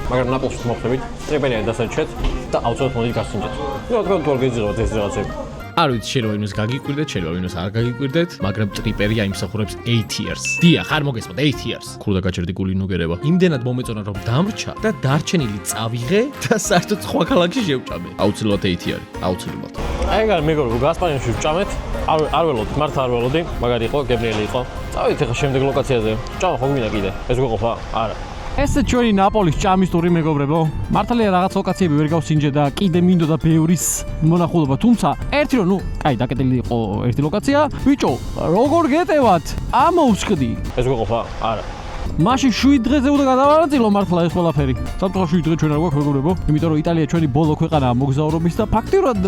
მაგრამ ნაპოლში მოხდებით, ტრიპერია დასაჩეთ და აუცილებლად მოდით გასინჯეთ. რა თქმა უნდა თუ არ გეძიღოთ ეს რაღაცები. არ ვიცი შეიძლება ვინმეს გაგიკვირდეთ, შეიძლება ვინმეს არ გაგიკვირდეთ, მაგრამ ტრიპერია იმსახურებს A-tiers. დიახ, არ მოგესმოთ A-tiers. ქურდა გაჭერდი გული ნუგერება. იმდენად მომეწონა რომ დამრჩა და დარჩენილი წავიღე და საერთოდ სხვა ქალაქში შევჭამე. აუცილებლად A-tier-ი, აუცილებლად. აი გარ მეგობრებო, გასპანიაში ვჭამეთ. არ ველოდი, მართლა არ ველოდი, მაგარი იყო, გემრიელი იყო. წავით ახლა შემდეგ ლოკაციაზე. ჭამა ხო გვინდა კიდე? ეს გვეყოფა? არა. ესე ჩვენი ნაპოლის ჭამის ტური მეგობრებო. მართალია რაღაც ლოკაციები ვერ გავსინჯე და კიდე მინდოდა ბევრის მონახულობა, თუმცა ერთი რომ კაი დაკეტილი იყო ერთი ლოკაცია, ბიჭო, როგორ გეტევათ? ამოვსკდი. ეს გვეყოფა? არა. მაშინ 7 დღეზე უნდა გადავანაწილო მართლა ეს ყველაფერი. სამწუხაროდ 7 დღე ჩვენ არ გვაქვს მეგობრებო, იმიტომ რომ იტალია ჩვენი ბოლო ქვეყანაა მოგზაურობის და ფაქტიურად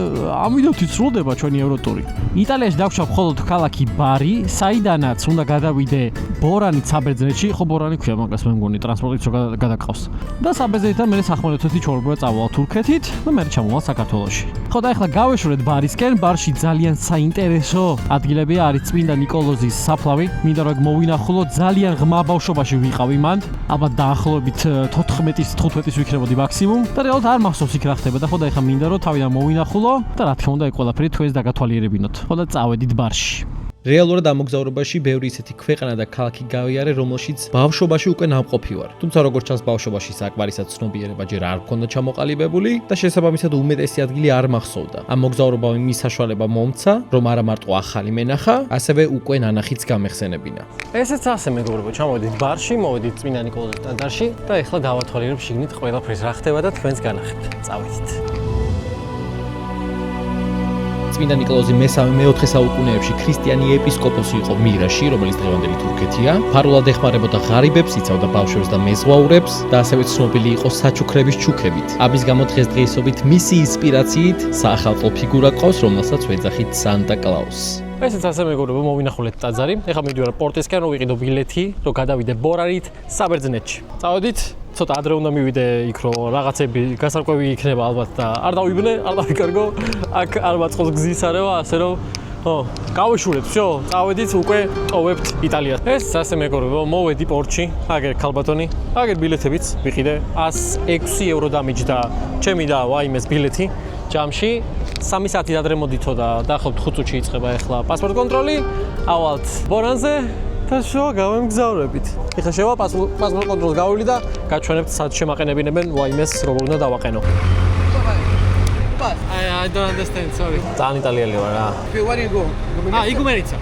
ამიდოთი სრულდება ჩვენი ევროტური. იტალიაში დაგვჭა მხოლოდ ქალაქი ბარი, საიდანაც უნდა გადავიდე ბორანით საბერძნეთში, ხო ბორანი ქვია მაგას მე მგონი ტრანსპორტით გადაგყავს. და საბერძნეთიდან მე სახმელეთო ჩორბა წავალ თურქეთით და მე ჩამოვალ საქართველოში. ხო და ახლა გავეშურეთ ბარისკენ, ბარში ძალიან საინტერესო ადგილებია, არის წმინდა ნიკოლოზის საფლავი. მინდა რომ მოვინახულოთ ძალიან ღრმა ბავშვობაში ვიყავი მან, ალბათ დაახლოებით 14-15-ის ვიქნებოდი მაქსიმუმ და რეალურად არ მახსოვს იქ რა ხდება და ხო და ეხლა მინდა რომ თავიდან მოვინახულო და რა თქმა უნდა ეგ ყველაფერი თქვენს დაგათვალიერებინოთ. ხო და წავედით ბარში. რეალურად ამოგზაურებაში ბევრი ისეთი ქვეყანა და ქალაქი გავიარე, რომელშიც ბავშვობაში უკვე ნამყოფი ვარ. თუმცა როგორც ჩანს ბავშვობაში საკმარისად ცნობიერება ჯერ არ მქონდა ჩამოყალიბებული და შესაბამისად უმეტესი ადგილი არ მახსოვდა. ამ მოგზაურობამ იმის საშუალება მომცა, რომ არა მარტო ახალი მენახა, ასევე უკვე ნანახიც გამეხსენებინა. ესეც ასე მეგობრებო, ჩამოვედით ბარში, მოვედით წმინდა ნიკოლოზის ტაძარში და ეხლა დავათვალიერებ შიგნით ყველაფერს რა ხდება და თქვენს განახებთ. წავედით. წმინდა ნიკოლოზი მე-4 საუკუნეებში ქრისტიანი ეპისკოპოსი იყო მირაში, რომელიც დღევანდელი თურქეთია. ფარულად ეხმარებოდა ღარიბებს, იცავდა ბავშვებს და მეზღვაურებს და ასევე ცნობილი იყო საჩუქრების ჩუქებით. ამის გამო დღესდღეობით მისი ინსპირაციით საახალწლო ფიგურა ყავს, რომელსაც ვეძახით სანტა კლაუსს. ესეც ასე მეგობრებო, მოვინახულეთ ტაძარი. ეხლა მივიდივარ პორტისკენ, რომ ვიყიდო ბილეთი, რომ გადავიდე ბორარით საბერძნეთში. წავედით, ცოტა ადრე უნდა მივიდე იქ, რომ რაღაცები გასარკვევი იქნება ალბათ და არ დავიბნე, არ დავიკარგო. აქ არ მაწყობს გზის არევა, ასე რომ გავიშურეთ, всё, წავედით, უკვე ტოვებთ იტალიას. ეს ასე მეგობრებო, მოვედი პორტში, აგერ ქალბატონი, აგერ ბილეთებიც ვიყიდე 106 евро დამიჯდა ჩემი და ვაიმეს ბილეთი. ჯამში 3 საათი ადრე მოდითო და დაახლოებით 5 წუთში იწყება ახლა პასპორტ კონტროლი. ავალთ ბორანზე და შოა გავემგზავრებით. ეხლა შევა პასპორტ კონტროლს გავივლი და გაჩვენებთ სად შემაყენებინებენ ვაიმეს როგორ უნდა დავაყენო. I don't understand, sorry. ძალიან იტალიელი ვარ რა. Where do you go? იგუმენიცა.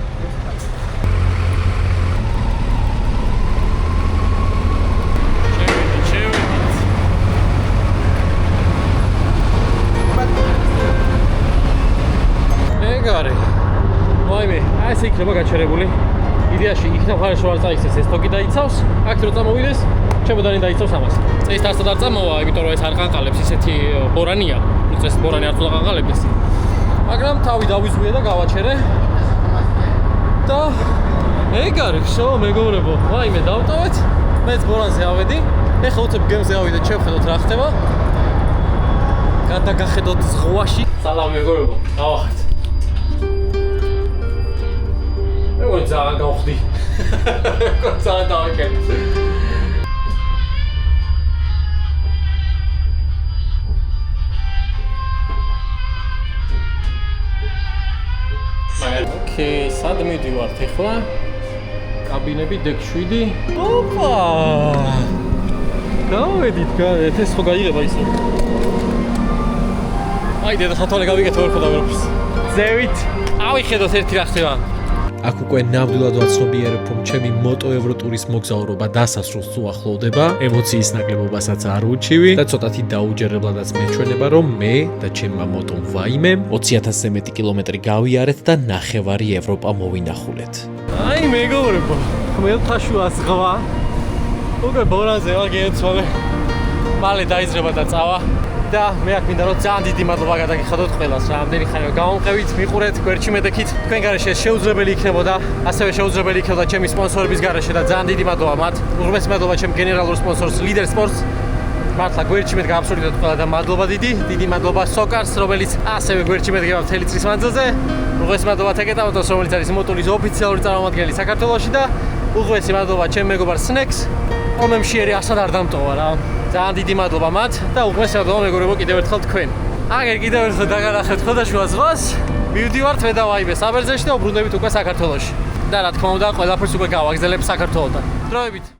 ეგარი. ვაიმე, ეს იქნება გაჩერებული. იდეაში იქნა ხარშ ვარ წაიქცეს ეს თოგი დაიცავს. აქ რო წამოვიდეს, ჩემოდანი დაიცავს ამას. წეს დასად არ წამოვა, იმიტომ რომ ეს არ ყანყალებს, ისეთი ბორანია. წეს ბორანი არ თულა ყანყალებს. მაგრამ თავი დავიზღვიე და გავაჩერე. და ეგარი, შო მეგობრებო, ვაიმე დავტოვეთ. მეც ბორანზე ავედი. ეხლა უცებ გემზე ავიდეთ, შევხედოთ რა ხდება. გადაგახედოთ ზღვაში. სალამი მეგობრებო, დავახეთ. ეგ ძალიან გავხდი. ძალიან დავიკეთე. ოკეი, სად მივდივართ ახლა? კაბინები დექ7. ოპა! გავედით, ეს ხო გაიღება ისე. აი, და ხათვალე გავიგეთ ორ ხოდა ვერაფერს. ზევით, ავიხედოთ ერთი რა ხდება. აქ უკვე ნამდვილად ვაცნობიერებ, რომ ჩემი მოტო ევროტურის მოგზაურობა დასასრულს უახლოვდება, ემოციის ნაკლებობასაც არ უჩივი და ცოტათი დაუჯერებლადაც მეჩვენება, რომ მე და ჩემმა მოტომ ვაიმემ 20,000-ზე მეტი კილომეტრი გავიარეთ და ნახევარი ევროპა მოვინახულეთ. აი მეგობრებო, ხმელთაშუა ზღვა. უკვე ბორანზე ვარ გეცვალე. მალე დაიძრება და წავა. და მე აქ მინდა რომ ძალიან დიდი მადლობა გადაგიხადოთ ყველას რა ამდენი ხანი გავამყევით, მიყურეთ, გვერდში მედექით. თქვენ გარეშე შეუძლებელი იქნებოდა, ასევე შეუძლებელი იქნებოდა ჩემი სპონსორების გარეშე და ძალიან დიდი მადლობა მათ. უღრმესი მადლობა ჩემ გენერალურ სპონსორს Leader Sports. მართლა გვერდში მე გააბსოლუტურად ყველა და მადლობა დიდი მადლობა Socars, რომელიც ასევე გვერდში მედგება მთელი წლის მანძილზე. უღრმესი მადლობა Teketamotos, რომელიც არის მოტულის ოფიციალური წარმომადგენელი საქართველოში და უღრმესი მადლობა ჩემ მეგობარ Snacks, რომელმში ასად არ დამტოვა რა. ძალიან დიდი მადლობა მათ და უღრმესი მადლობა მეგობრებო კიდევ ერთხელ თქვენ. აგერ კიდევ ერთხელ დაგანახეთ ხოდაშუა ზღვას. მივდივართ მე და ვაიმე საბერძნეთში და უბრუნდებით უკვე საქართველოში. და რა თქმა უნდა, ყველაფერს უკვე გავაგზავნებ საქართველოსთან. დროებით.